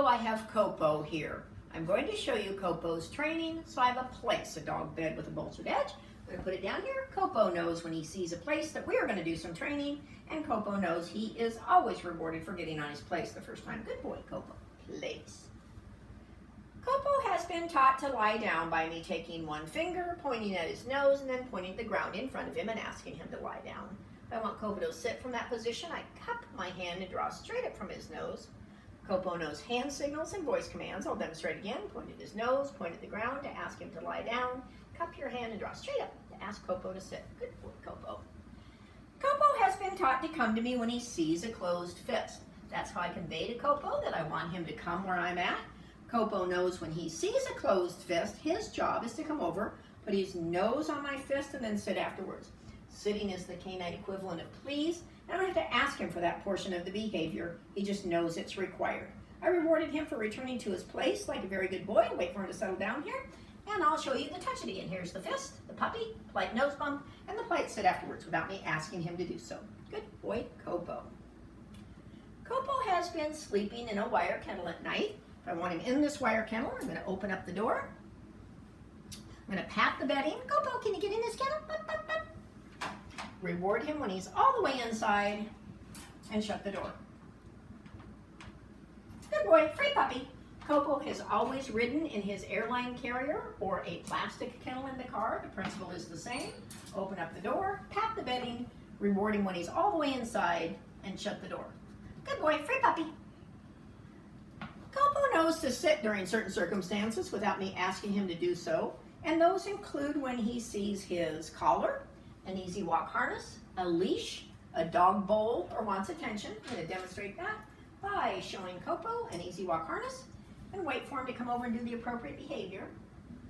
Hello, I have Copo here. I'm going to show you Copo's training. So I have a place, a dog bed with a bolstered edge. I'm going to put it down here. Copo knows when he sees a place that we are going to do some training, and Copo knows he is always rewarded for getting on his place the first time. Good boy, Copo. Place. Copo has been taught to lie down by me taking one finger, pointing at his nose, and then pointing to the ground in front of him and asking him to lie down. If I want Copo to sit from that position, I cup my hand and draw straight up from his nose. Copo knows hand signals and voice commands. I'll demonstrate again. Point at his nose, point at the ground to ask him to lie down. Cup your hand and draw straight up to ask Copo to sit. Good boy, Copo. Copo has been taught to come to me when he sees a closed fist. That's how I convey to Copo that I want him to come where I'm at. Copo knows when he sees a closed fist, his job is to come over, put his nose on my fist, and then sit afterwards. Sitting is the canine equivalent of please. I don't have to ask him for that portion of the behavior. He just knows it's required. I rewarded him for returning to his place like a very good boy. Wait for him to settle down here, and I'll show you the touch it again. Here's the fist, the puppy, polite nose bump, and the polite sit afterwards without me asking him to do so. Good boy, Copo. Copo has been sleeping in a wire kennel at night. If I want him in this wire kennel, I'm going to open up the door. I'm going to pat the bedding. Copo, can you get in this kennel? Bup, bup, bup. Reward him when he's all the way inside and shut the door. Good boy, free puppy. Copo has always ridden in his airline carrier or a plastic kennel in the car. The principle is the same. Open up the door, pat the bedding, reward him when he's all the way inside and shut the door. Good boy, free puppy. Copo knows to sit during certain circumstances without me asking him to do so, and those include when he sees his collar, an easy walk harness, a leash, a dog bowl, or wants attention. I'm going to demonstrate that by showing Copo an easy walk harness and wait for him to come over and do the appropriate behavior.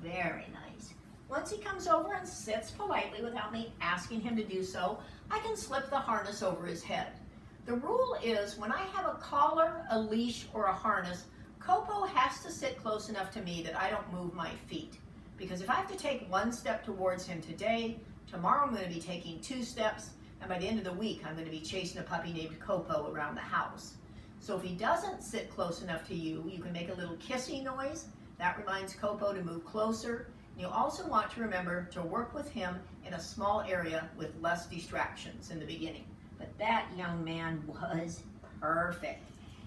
Very nice. Once he comes over and sits politely without me asking him to do so, I can slip the harness over his head. The rule is when I have a collar, a leash, or a harness, Copo has to sit close enough to me that I don't move my feet. Because if I have to take one step towards him today, tomorrow I'm going to be taking 2 steps, and by the end of the week I'm going to be chasing a puppy named Copo around the house. So if he doesn't sit close enough to you, you can make a little kissing noise. That reminds Copo to move closer. And you also want to remember to work with him in a small area with less distractions in the beginning. But that young man was perfect.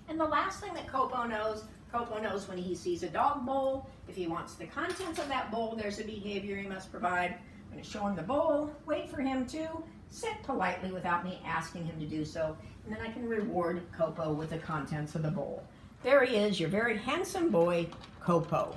And the last thing that Copo knows when he sees a dog bowl, if he wants the contents of that bowl, there's a behavior he must provide. I'm going to show him the bowl, wait for him to sit politely without me asking him to do so, and then I can reward Copo with the contents of the bowl. There he is, your very handsome boy, Copo.